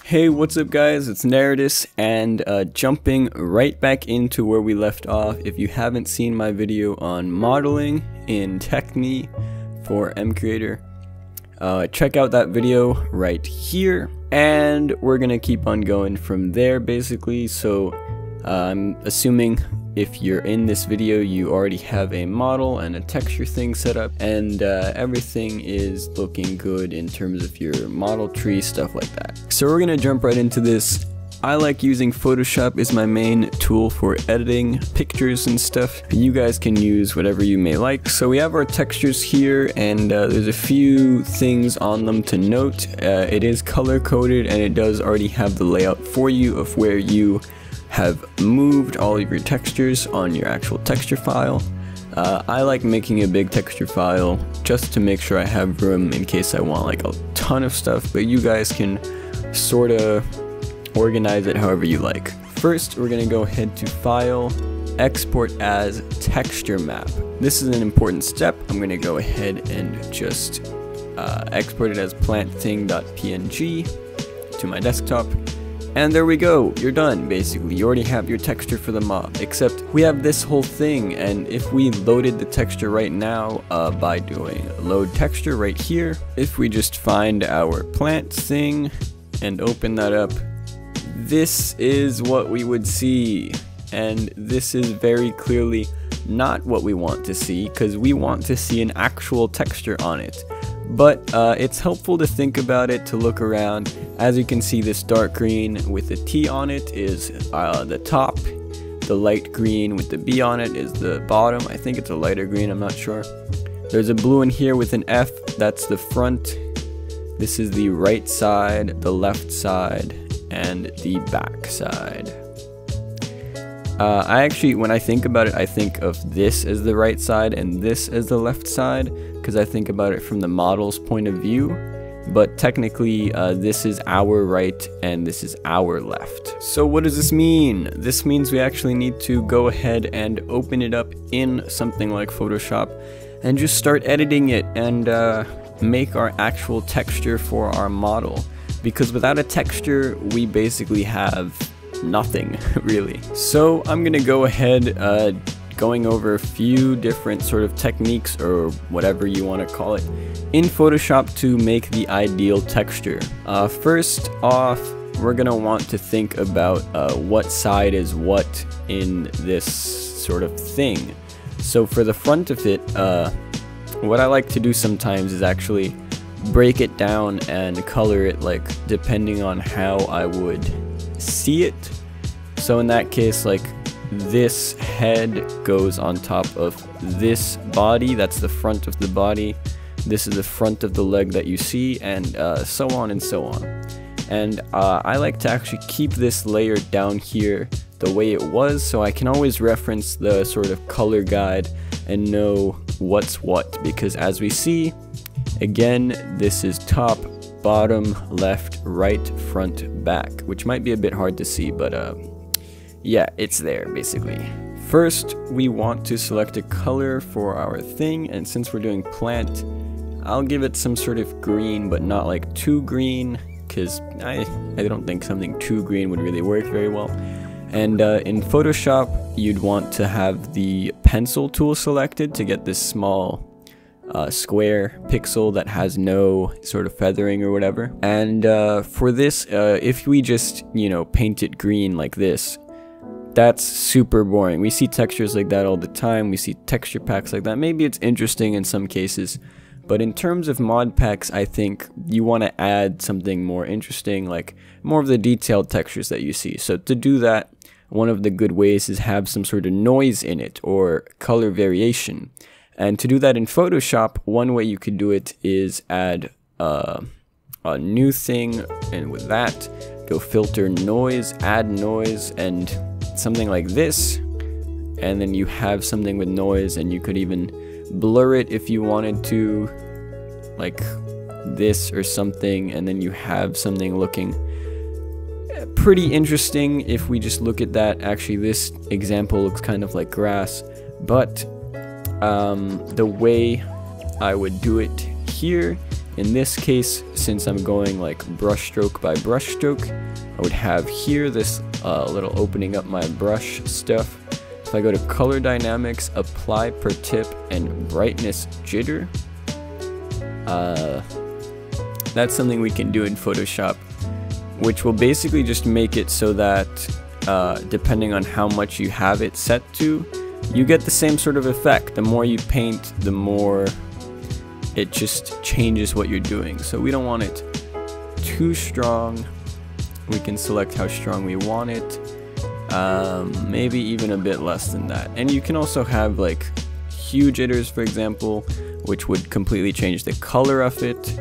Hey, what's up guys, it's Nerdist, and jumping right back into where we left off. If you haven't seen my video on modeling in Techne for mCreator, check out that video right here, and we're gonna keep on going from there basically. So I'm assuming if you're in this video you already have a model and a texture thing set up, and everything is looking good in terms of your model tree, stuff like that. So we're gonna jump right into this. I like using Photoshop as my main tool for editing pictures and stuff. You guys can use whatever you may like. So we have our textures here, and there's a few things on them to note. It is color coded, and it does already have the layout for you of where you have moved all of your textures on your actual texture file. I like making a big texture file just to make sure I have room in case I want like a ton of stuff, but you guys can sort of organize it however you like. First, we're gonna go ahead to File, Export as Texture Map. This is an important step. I'm gonna go ahead and just export it as plantthing.png to my desktop. And there we go, you're done basically. You already have your texture for the mob, except we have this whole thing, and if we loaded the texture right now by doing load texture right here, if we just find our plant thing and open that up, this is what we would see. And this is very clearly not what we want to see, because we want to see an actual texture on it. But it's helpful to think about it, to look around. As you can see, this dark green with the T on it is the top. The light green with the B on it is the bottom. I think it's a lighter green, I'm not sure. There's a blue in here with an F, that's the front. This is the right side, the left side, and the back side. I actually, when I think about it, I think of this as the right side and this as the left side, because I think about it from the model's point of view. But technically, this is our right and this is our left. So what does this mean? This means we actually need to go ahead and open it up in something like Photoshop and just start editing it and make our actual texture for our model. Because without a texture, we basically have nothing really. So I'm gonna go ahead going over a few different sort of techniques, or whatever you want to call it, in Photoshop to make the ideal texture. First off, we're gonna want to think about what side is what in this sort of thing. So for the front of it, what I like to do sometimes is actually break it down and color it like depending on how I would see it. So in that case, like this head goes on top of this body, that's the front of the body, this is the front of the leg that you see, and so on and so on. And I like to actually keep this layer down here the way it was, so I can always reference the sort of color guide and know what's what, because as we see, again, this is top, bottom, left, right, front, back, which might be a bit hard to see, but yeah, it's there basically. First, we want to select a color for our thing, and since we're doing plant, I'll give it some sort of green, but not like too green, because I don't think something too green would really work very well. And in Photoshop, you'd want to have the pencil tool selected to get this small square pixel that has no sort of feathering or whatever. And for this, if we just, you know, paint it green like this, that's super boring. We see textures like that all the time. We see texture packs like that. Maybe it's interesting in some cases, but in terms of mod packs, I think you want to add something more interesting, like more of the detailed textures that you see. So to do that, one of the good ways is have some sort of noise in it or color variation. And to do that in Photoshop, one way you could do it is add a new thing, and with that, go filter noise, add noise, and something like this. And then you have something with noise, and you could even blur it if you wanted to, like this or something, and then you have something looking pretty interesting. If we just look at that, actually this example looks kind of like grass, but the way I would do it here in this case, since I'm going like brush stroke by brush stroke, I would have here this little opening up my brush stuff. If I go to color dynamics, apply per tip, and brightness jitter, that's something we can do in Photoshop, which will basically just make it so that depending on how much you have it set to, you get the same sort of effect. The more you paint, the more it just changes what you're doing. So we don't want it too strong. We can select how strong we want it. Maybe even a bit less than that. And you can also have like hue jitters, for example, which would completely change the color of it.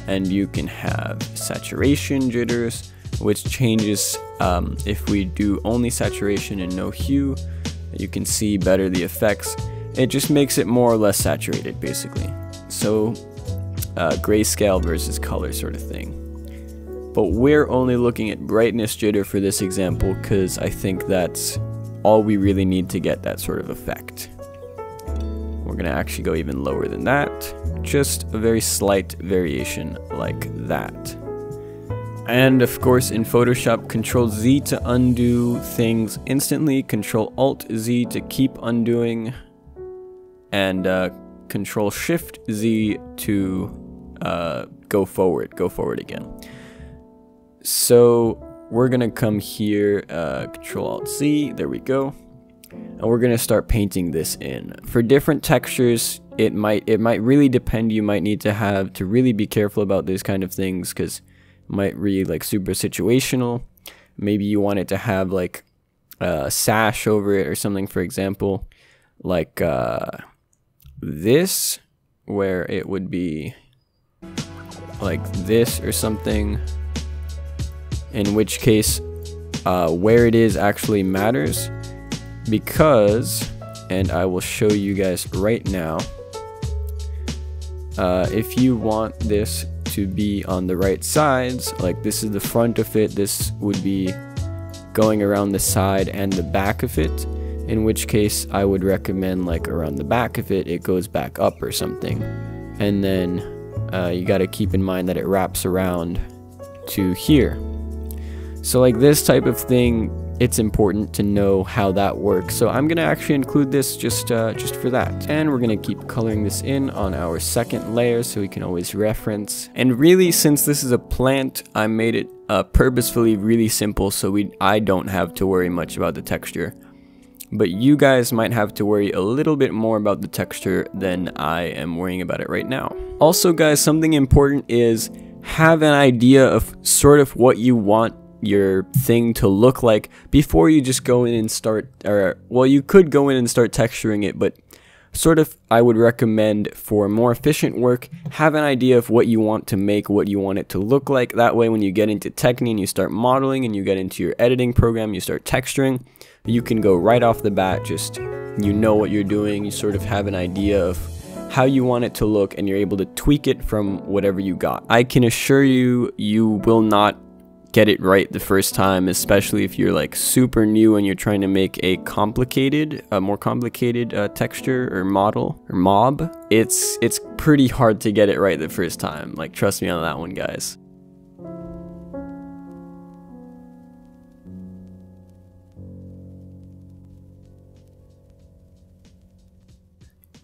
And you can have saturation jitters, which changes if we do only saturation and no hue. You can see better the effects. It just makes it more or less saturated, basically. So grayscale versus color sort of thing. But we're only looking at brightness jitter for this example because I think that's all we really need to get that sort of effect. We're going to actually go even lower than that. Just a very slight variation like that. And of course in Photoshop, Control Z to undo things instantly, Control Alt Z to keep undoing, and Control Shift Z to go forward again. So we're gonna come here, Control Alt Z, there we go, and we're gonna start painting this in. For different textures, it might really depend. You might need to really be careful about these kind of things because it might read like super situational. Maybe you want it to have like a sash over it or something, for example, like this, where it would be like this or something, in which case where it is actually matters, because, and I will show you guys right now, if you want this to be on the right sides, like this is the front of it, this would be going around the side and the back of it, in which case I would recommend like around the back of it, it goes back up or something. And then you got to keep in mind that it wraps around to here. So like this type of thing, it's important to know how that works. So I'm going to actually include this just for that. And we're going to keep coloring this in on our second layer so we can always reference. And really, since this is a plant, I made it purposefully really simple so I don't have to worry much about the texture. But you guys might have to worry a little bit more about the texture than I am worrying about it right now. Also guys, something important is have an idea of sort of what you want your thing to look like before you just go in and start, or well, you could go in and start texturing it, but sort of I would recommend for more efficient work, have an idea of what you want to make, what you want it to look like. That way when you get into Technique and you start modeling and you get into your editing program, you start texturing, you can go right off the bat, just you know what you're doing, you sort of have an idea of how you want it to look and you're able to tweak it from whatever you got. I can assure you, you will not get it right the first time, especially if you're like super new and you're trying to make a more complicated texture or model or mob. It's pretty hard to get it right the first time. Like, trust me on that one, guys.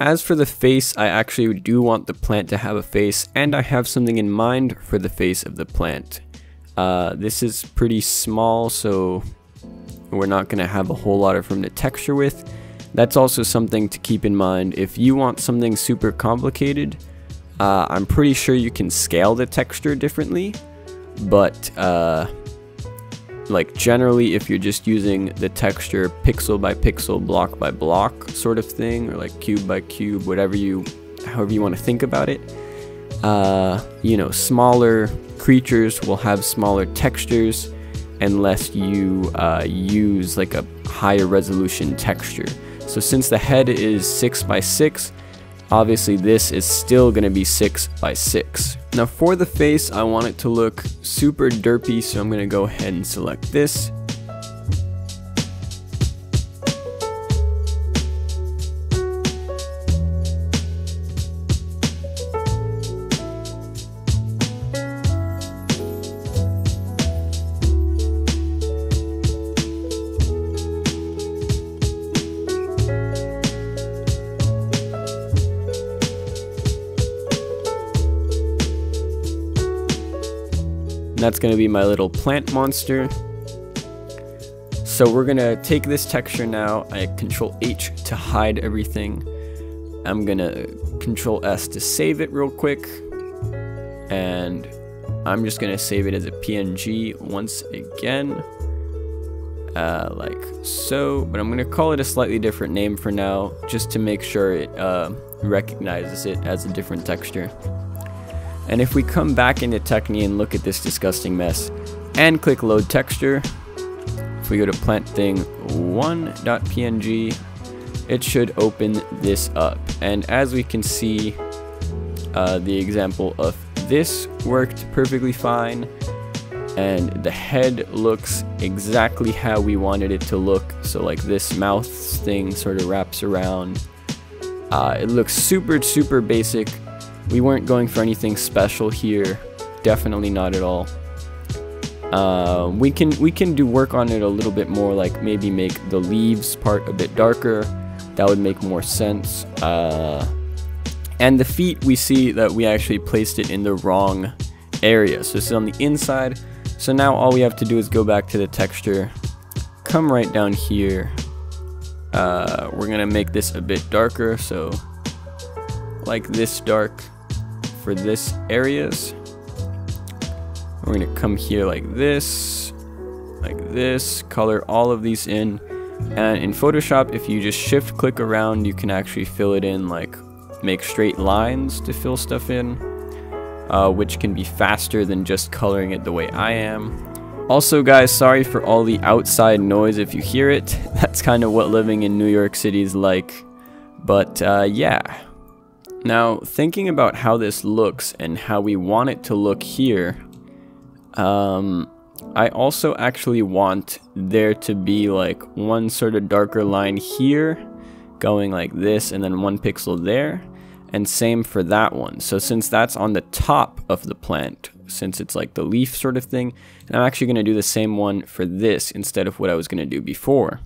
As for the face, I actually do want the plant to have a face, and I have something in mind for the face of the plant. This is pretty small, so we're not going to have a whole lot of room to texture with. That's also something to keep in mind. If you want something super complicated, I'm pretty sure you can scale the texture differently, but like generally if you're just using the texture pixel by pixel, block by block sort of thing, or like cube by cube, however you want to think about it, you know, smaller creatures will have smaller textures unless you use like a higher resolution texture. So since the head is 6 by 6, obviously this is still going to be 6 by 6. Now for the face, I want it to look super derpy, so I'm going to go ahead and select this. that's going to be my little plant monster. So we're going to take this texture now. I Control H to hide everything. I'm going to Control S to save it real quick. And I'm just going to save it as a PNG once again. Like so. But I'm going to call it a slightly different name for now, just to make sure it recognizes it as a different texture. And if we come back into Techni and look at this disgusting mess and click load texture, if we go to plant thing 1.png, it should open this up. And as we can see, the example of this worked perfectly fine, and the head looks exactly how we wanted it to look. So like this mouth thing sort of wraps around. It looks super basic. We weren't going for anything special here, definitely not at all. We can do work on it a little bit more, like maybe make the leaves part a bit darker. That would make more sense. And the feet, we see that we actually placed it in the wrong area. So this is on the inside. So now all we have to do is go back to the texture, come right down here. We're gonna make this a bit darker, so like this dark for this areas. We're gonna come here like this, color all of these in. And in Photoshop, if you just shift click around, you can actually fill it in, like make straight lines to fill stuff in, which can be faster than just coloring it the way I am. Also guys, sorry for all the outside noise if you hear it. That's kind of what living in New York City is like. But yeah. Now, thinking about how this looks and how we want it to look here, I also actually want there to be like one sort of darker line here, going like this, and then 1 pixel there, and same for that one. So since that's on the top of the plant, since it's like the leaf sort of thing, and I'm actually going to do the same one for this instead of what I was going to do before.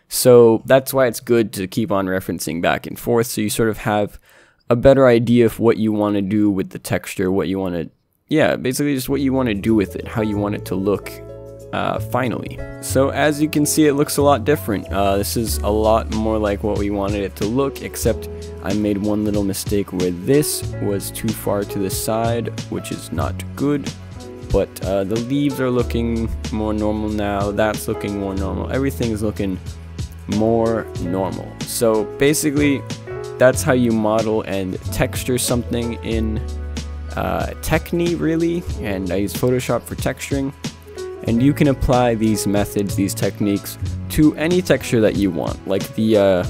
So that's why it's good to keep on referencing back and forth, so you sort of have a better idea of what you want to do with the texture, what you want to, yeah, basically just what you want to do with it, how you want it to look finally. So as you can see, it looks a lot different. This is a lot more like what we wanted it to look, except I made one little mistake where this was too far to the side, which is not good. But the leaves are looking more normal now, that's looking more normal, everything is looking more normal. So basically, that's how you model and texture something in Techni, really, and I use Photoshop for texturing. And you can apply these methods, these techniques, to any texture that you want. Like the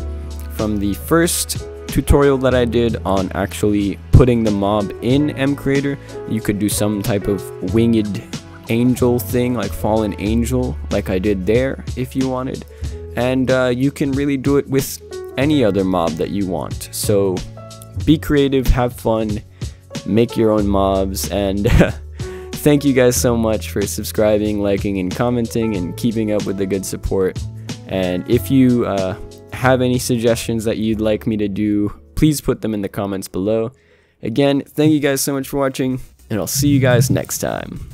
from the first tutorial that I did on actually putting the mob in mCreator, you could do some type of winged angel thing, like fallen angel, like I did there, if you wanted. And you can really do it with any other mob that you want. So be creative, have fun, make your own mobs, and thank you guys so much for subscribing, liking, and commenting, and keeping up with the good support. And if you have any suggestions that you'd like me to do, please put them in the comments below. Again, thank you guys so much for watching, and I'll see you guys next time.